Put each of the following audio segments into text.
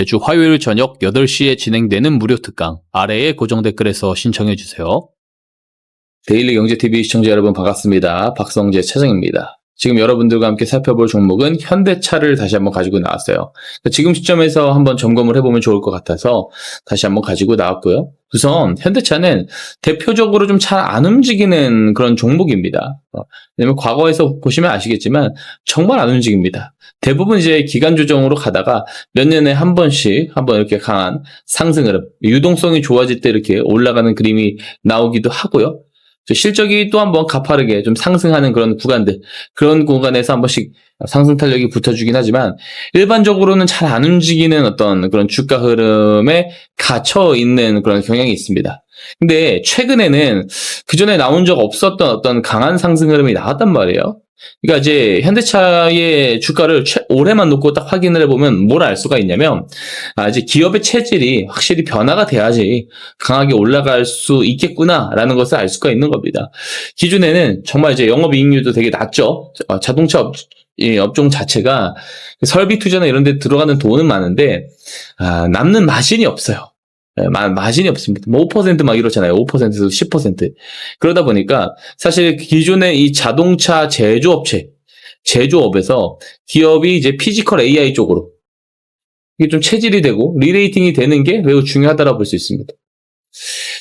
매주 화요일 저녁 8시에 진행되는 무료 특강 아래의 고정 댓글에서 신청해 주세요. 데일리 경제TV 시청자 여러분 반갑습니다. 박성재 차장입니다. 지금 여러분들과 함께 살펴볼 종목은 현대차를 다시 한번 가지고 나왔어요. 지금 시점에서 한번 점검을 해보면 좋을 것 같아서 다시 한번 가지고 나왔고요. 우선 현대차는 대표적으로 좀 잘 안 움직이는 그런 종목입니다. 왜냐면 과거에서 보시면 아시겠지만 정말 안 움직입니다. 대부분 이제 기간 조정으로 가다가 몇 년에 한 번씩 한번 이렇게 강한 상승 흐름, 유동성이 좋아질 때 이렇게 올라가는 그림이 나오기도 하고요. 실적이 또 한번 가파르게 좀 상승하는 그런 구간들, 그런 구간에서 한 번씩 상승 탄력이 붙어주긴 하지만 일반적으로는 잘 안 움직이는 어떤 그런 주가 흐름에 갇혀 있는 그런 경향이 있습니다. 근데 최근에는 그전에 나온 적 없었던 어떤 강한 상승 흐름이 나왔단 말이에요. 그러니까 이제 현대차의 주가를 올해만 놓고 딱 확인을 해보면 뭘 알 수가 있냐면, 이제 기업의 체질이 확실히 변화가 돼야지 강하게 올라갈 수 있겠구나라는 것을 알 수가 있는 겁니다. 기존에는 정말 이제 영업이익률도 되게 낮죠. 자동차 업종 자체가 설비 투자나 이런 데 들어가는 돈은 많은데, 남는 마진이 없어요. 마진이 없습니다. 뭐 5% 막 이렇잖아요. 5%에서 10%. 그러다 보니까 사실 기존의 이 자동차 제조업에서 기업이 이제 피지컬 AI 쪽으로 이게 좀 체질이 되고 리레이팅이 되는 게 매우 중요하다고 볼 수 있습니다.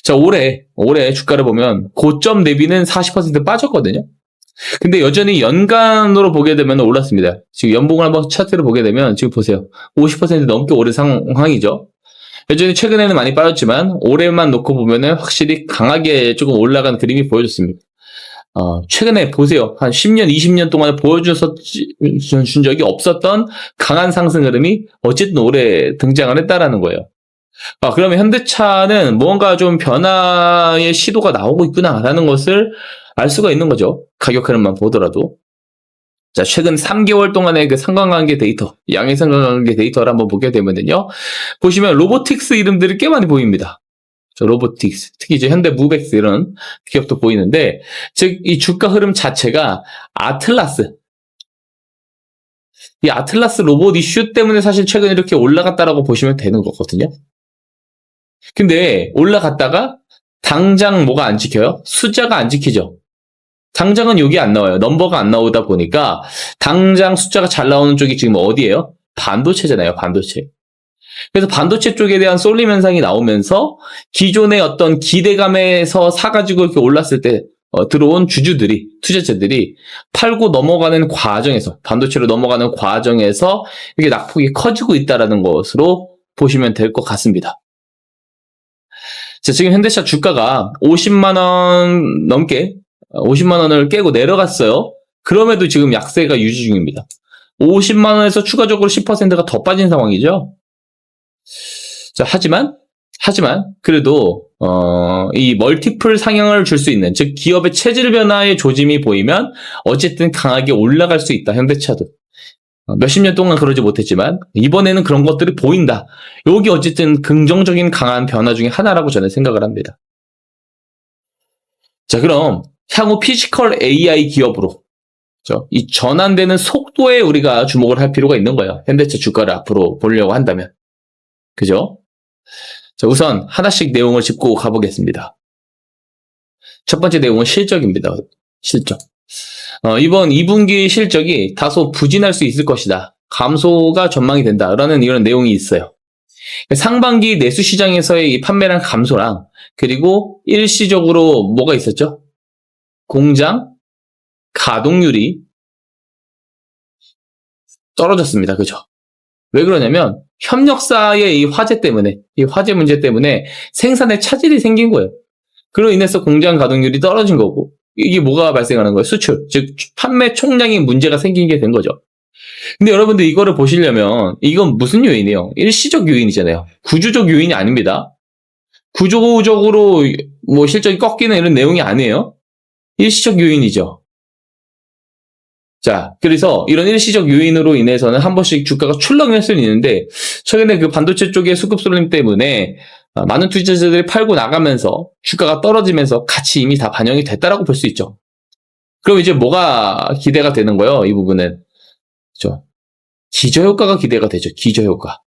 자, 올해 주가를 보면 고점 대비는 40% 빠졌거든요. 근데 여전히 연간으로 보게 되면 올랐습니다. 지금 연봉을 한번 차트를 보게 되면 지금 보세요. 50% 넘게 오른 상황이죠. 여전히 최근에는 많이 빠졌지만 올해만 놓고 보면은 확실히 강하게 조금 올라간 그림이 보여졌습니다. 최근에 보세요. 한 10년, 20년 동안 보여준 적이 없었던 강한 상승 흐름이 어쨌든 올해 등장을 했다라는 거예요. 그러면 현대차는 뭔가 좀 변화의 시도가 나오고 있구나라는 것을 알 수가 있는 거죠. 가격 흐름만 보더라도. 자, 최근 3개월 동안의 그 상관관계 데이터, 양의 상관관계 데이터를 한번 보게 되면요. 보시면 로보틱스 이름들이 꽤 많이 보입니다. 로보틱스, 특히 이제 현대 무벡스 이런 기업도 보이는데, 즉, 이 주가 흐름 자체가 이 아틀라스 로봇 이슈 때문에 사실 최근 이렇게 올라갔다라고 보시면 되는 거거든요. 근데 올라갔다가 당장 뭐가 안 지켜요? 숫자가 안 지키죠. 당장은 여기 안 나와요. 넘버가 안 나오다 보니까 당장 숫자가 잘 나오는 쪽이 지금 어디예요? 반도체잖아요. 반도체. 그래서 반도체 쪽에 대한 쏠림 현상이 나오면서 기존의 어떤 기대감에서 사가지고 이렇게 올랐을 때 들어온 투자자들이 팔고 넘어가는 과정에서, 반도체로 넘어가는 과정에서 이게 낙폭이 커지고 있다는 것으로 보시면 될 것 같습니다. 자, 지금 현대차 주가가 50만 원 넘게 50만 원을 깨고 내려갔어요. 그럼에도 지금 약세가 유지 중입니다. 50만 원에서 추가적으로 10%가 더 빠진 상황이죠. 자, 하지만 그래도 이 멀티플 상향을 줄 수 있는, 즉 기업의 체질 변화의 조짐이 보이면 어쨌든 강하게 올라갈 수 있다. 현대차도 몇십 년 동안 그러지 못했지만 이번에는 그런 것들이 보인다. 여기 어쨌든 긍정적인 강한 변화 중에 하나라고 저는 생각을 합니다. 자, 그럼 향후 피지컬 AI 기업으로 이 전환되는 속도에 우리가 주목을 할 필요가 있는 거예요. 현대차 주가를 앞으로 보려고 한다면. 그죠? 자, 우선 하나씩 내용을 짚고 가보겠습니다. 첫 번째 내용은 실적입니다. 실적. 이번 2분기 실적이 다소 부진할 수 있을 것이다. 감소가 전망이 된다라는 이런 내용이 있어요. 상반기 내수 시장에서의 이 판매량 감소랑, 그리고 일시적으로 뭐가 있었죠? 공장 가동률이 떨어졌습니다. 그죠? 왜 그러냐면 협력사의 이 화재 문제 때문에 생산에 차질이 생긴 거예요. 그로 인해서 공장 가동률이 떨어진 거고, 이게 뭐가 발생하는 거예요? 수출, 즉 판매 총량이 문제가 생긴 게 된 거죠. 근데 여러분들 이거를 보시려면 이건 무슨 요인이에요? 일시적 요인이잖아요. 구조적 요인이 아닙니다. 구조적으로 뭐 실적이 꺾이는 이런 내용이 아니에요. 일시적 요인이죠. 자, 그래서 이런 일시적 요인으로 인해서는 한 번씩 주가가 출렁일 수는 있는데, 최근에 그 반도체 쪽의 수급 쏠림 때문에 많은 투자자들이 팔고 나가면서 주가가 떨어지면서 같이 이미 다 반영이 됐다라고 볼 수 있죠. 그럼 이제 뭐가 기대가 되는 거예요? 이 부분은. 그렇죠? 기저효과가 기대가 되죠. 기저효과.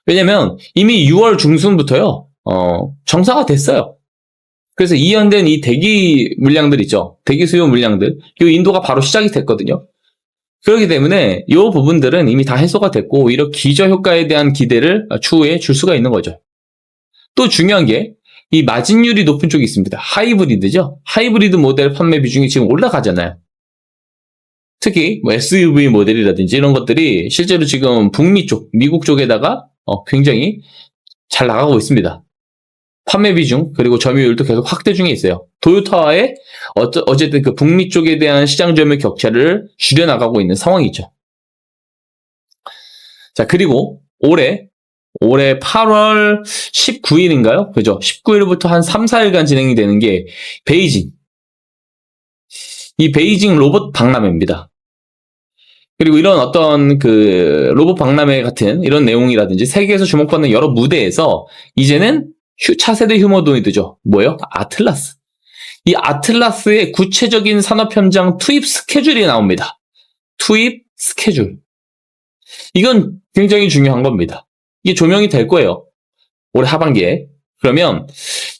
왜냐면 이미 6월 중순부터요, 정상화 됐어요. 그래서 이연된 이 대기 물량들 있죠. 대기 수요 물량들. 이 인도가 바로 시작이 됐거든요. 그렇기 때문에 이 부분들은 이미 다 해소가 됐고, 오히려 기저효과에 대한 기대를 추후에 줄 수가 있는 거죠. 또 중요한 게, 이 마진율이 높은 쪽이 있습니다. 하이브리드죠. 하이브리드 모델 판매 비중이 지금 올라가잖아요. 특히 뭐 SUV 모델이라든지 이런 것들이 실제로 지금 북미 쪽, 미국 쪽에다가 굉장히 잘 나가고 있습니다. 판매 비중 그리고 점유율도 계속 확대 중에 있어요. 도요타와의 어쨌든 그 북미 쪽에 대한 시장 점유 격차를 줄여나가고 있는 상황이죠. 자, 그리고 올해 8월 19일인가요? 그죠? 19일부터 한 3, 4일간 진행이 되는 게 베이징. 이 베이징 로봇 박람회입니다. 그리고 이런 어떤 그 로봇 박람회 같은 이런 내용이라든지 세계에서 주목받는 여러 무대에서 이제는 차세대 휴머노이드죠. 뭐예요? 아틀라스. 이 아틀라스의 구체적인 산업 현장 투입 스케줄이 나옵니다. 투입 스케줄. 이건 굉장히 중요한 겁니다. 이게 조명이 될 거예요. 올해 하반기에. 그러면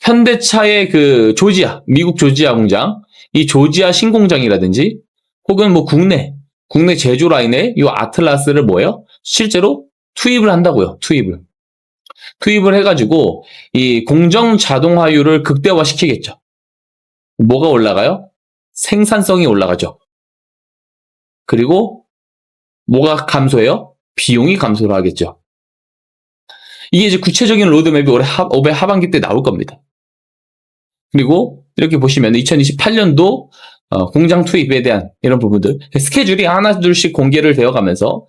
현대차의 그 조지아, 미국 조지아 공장, 이 조지아 신공장이라든지 혹은 뭐 국내 제조 라인에 이 아틀라스를 뭐예요? 실제로 투입을 한다고요. 투입을 해가지고 이 공정 자동화율을 극대화시키겠죠. 뭐가 올라가요? 생산성이 올라가죠. 그리고 뭐가 감소해요? 비용이 감소를 하겠죠. 이게 이제 구체적인 로드맵이 올해 하반기 때 나올 겁니다. 그리고 이렇게 보시면 2028년도 공장 투입에 대한 이런 부분들 스케줄이 하나둘씩 공개를 되어가면서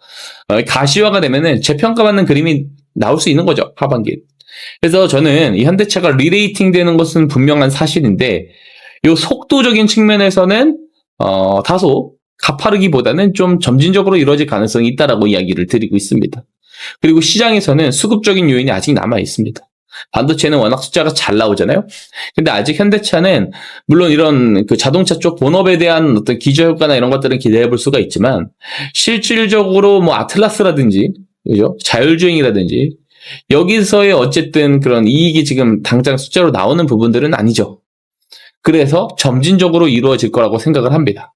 가시화가 되면은 재평가받는 그림이 나올 수 있는 거죠. 하반기에. 그래서 저는 이 현대차가 리레이팅 되는 것은 분명한 사실인데 이 속도적인 측면에서는 다소 가파르기보다는 좀 점진적으로 이루어질 가능성이 있다라고 이야기를 드리고 있습니다. 그리고 시장에서는 수급적인 요인이 아직 남아 있습니다. 반도체는 워낙 숫자가 잘 나오잖아요. 근데 아직 현대차는 물론 이런 그 자동차 쪽 본업에 대한 어떤 기저효과나 이런 것들은 기대해 볼 수가 있지만 실질적으로 뭐 아틀라스라든지 그죠? 자율주행이라든지 여기서의 어쨌든 그런 이익이 지금 당장 숫자로 나오는 부분들은 아니죠. 그래서 점진적으로 이루어질 거라고 생각을 합니다.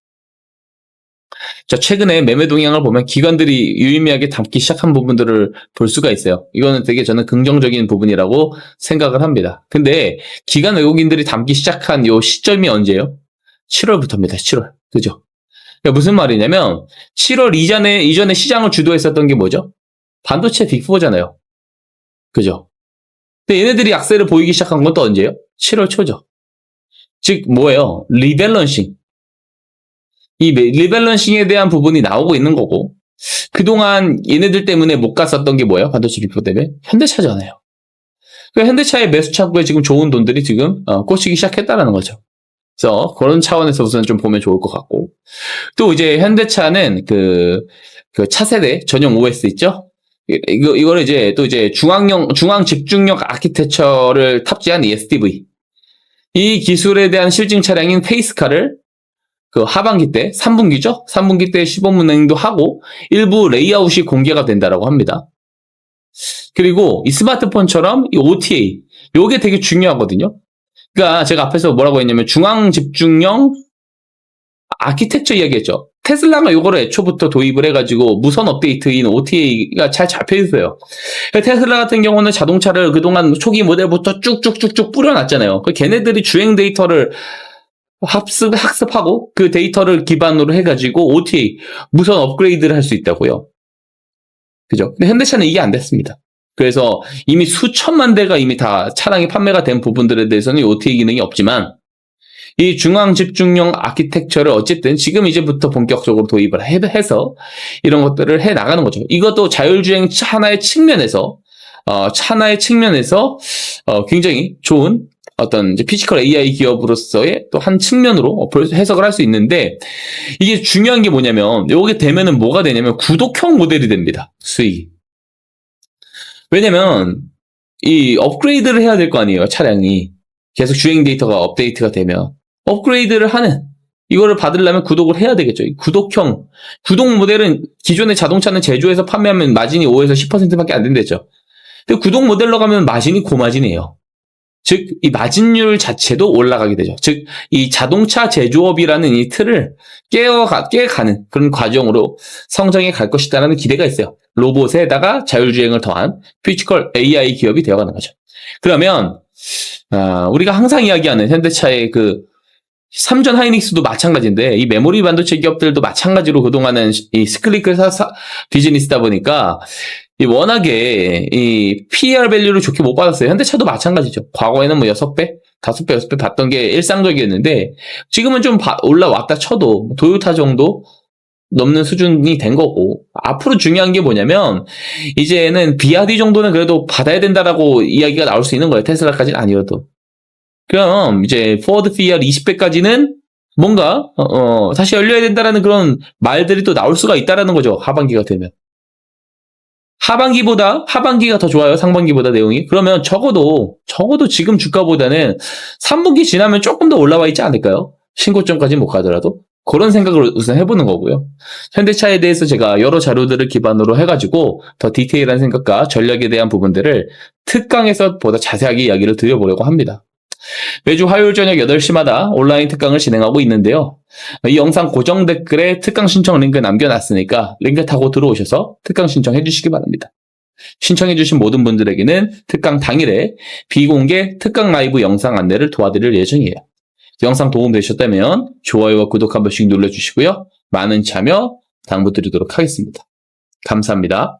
자, 최근에 매매 동향을 보면 기관들이 유의미하게 담기 시작한 부분들을 볼 수가 있어요. 이거는 되게 저는 긍정적인 부분이라고 생각을 합니다. 근데 기관 외국인들이 담기 시작한 요 시점이 언제예요? 7월부터입니다. 7월. 그죠? 그러니까 무슨 말이냐면 7월 이전에 시장을 주도했었던 게 뭐죠? 반도체 빅4잖아요. 그죠? 근데 얘네들이 약세를 보이기 시작한 건 또 언제예요? 7월 초죠. 즉 뭐예요? 리밸런싱. 이 리밸런싱에 대한 부분이 나오고 있는 거고 그동안 얘네들 때문에 못 갔었던 게 뭐예요? 반도체 빅4 때문에? 현대차잖아요. 그 현대차의 매수 차고에 지금 좋은 돈들이 지금 꽂히기 시작했다라는 거죠. 그래서 그런 차원에서 우선 좀 보면 좋을 것 같고 또 이제 현대차는 그 차세대 전용 OS 있죠? 이거를 이제 또 이제 중앙 집중력 아키텍처를 탑재한 ESDV 이 기술에 대한 실증 차량인 페이스카를 그 하반기 때 3분기죠? 3분기 때 시범 운행도 하고 일부 레이아웃이 공개가 된다라고 합니다. 그리고 이 스마트폰처럼 이 OTA 요게 되게 중요하거든요. 그러니까 제가 앞에서 뭐라고 했냐면 중앙 집중형 아키텍처 이야기했죠. 테슬라가 요거를 애초부터 도입을 해가지고 무선 업데이트인 OTA가 잘 잡혀 있어요. 테슬라 같은 경우는 자동차를 그동안 초기 모델부터 쭉쭉쭉쭉 뿌려놨잖아요. 걔네들이 주행 데이터를 학습하고 그 데이터를 기반으로 해가지고 OTA 무선 업그레이드를 할 수 있다고요. 그죠? 근데 현대차는 이게 안 됐습니다. 그래서 이미 수천만 대가 이미 다 차량이 판매가 된 부분들에 대해서는 OTA 기능이 없지만 이 중앙 집중형 아키텍처를 어쨌든 지금 이제부터 본격적으로 도입을 해서 이런 것들을 해 나가는 거죠. 이것도 자율주행 하나의 측면에서 굉장히 좋은 어떤 이제 피지컬 AI 기업으로서의 또 한 측면으로 해석을 할 수 있는데 이게 중요한 게 뭐냐면 요게 되면은 뭐가 되냐면 구독형 모델이 됩니다. 수익이. 왜냐면 이 업그레이드를 해야 될 거 아니에요. 차량이. 계속 주행 데이터가 업데이트가 되면 업그레이드를 하는 이거를 받으려면 구독을 해야 되겠죠. 구독 모델은 기존의 자동차는 제조해서 판매하면 마진이 5에서 10%밖에 안 된댔죠. 근데 구독 모델로 가면 마진이 고마진이에요. 즉, 이 마진율 자체도 올라가게 되죠. 즉, 이 자동차 제조업이라는 이 틀을 깨가는 그런 과정으로 성장해 갈 것이다라는 기대가 있어요. 로봇에다가 자율주행을 더한 피지컬 AI 기업이 되어가는 거죠. 그러면, 우리가 항상 이야기하는 현대차의 그 삼전 하이닉스도 마찬가지인데, 이 메모리 반도체 기업들도 마찬가지로 그동안은 이 시클리컬 비즈니스다 보니까, 워낙에 이 PER 밸류를 좋게 못 받았어요. 현대차도 마찬가지죠. 과거에는 뭐 6배, 5배, 6배 받던 게 일상적이었는데 지금은 좀 올라왔다 쳐도 도요타 정도 넘는 수준이 된 거고, 앞으로 중요한 게 뭐냐면 이제는 BRD 정도는 그래도 받아야 된다라고 이야기가 나올 수 있는 거예요. 테슬라까지는 아니어도. 그럼 이제 포워드 PER 20배까지는 뭔가 다시 열려야 된다라는 그런 말들이 또 나올 수가 있다라는 거죠. 하반기가 되면. 하반기가 더 좋아요. 상반기보다 내용이. 그러면 적어도 지금 주가보다는 3분기 지나면 조금 더 올라와 있지 않을까요? 신고점까지 못 가더라도. 그런 생각을 우선 해보는 거고요. 현대차에 대해서 제가 여러 자료들을 기반으로 해가지고 더 디테일한 생각과 전략에 대한 부분들을 특강에서 보다 자세하게 이야기를 드려보려고 합니다. 매주 화요일 저녁 8시마다 온라인 특강을 진행하고 있는데요. 이 영상 고정 댓글에 특강 신청 링크 남겨놨으니까 링크 타고 들어오셔서 특강 신청해 주시기 바랍니다. 신청해 주신 모든 분들에게는 특강 당일에 비공개 특강 라이브 영상 안내를 도와드릴 예정이에요. 영상 도움되셨다면 좋아요와 구독 한 번씩 눌러주시고요. 많은 참여 당부드리도록 하겠습니다. 감사합니다.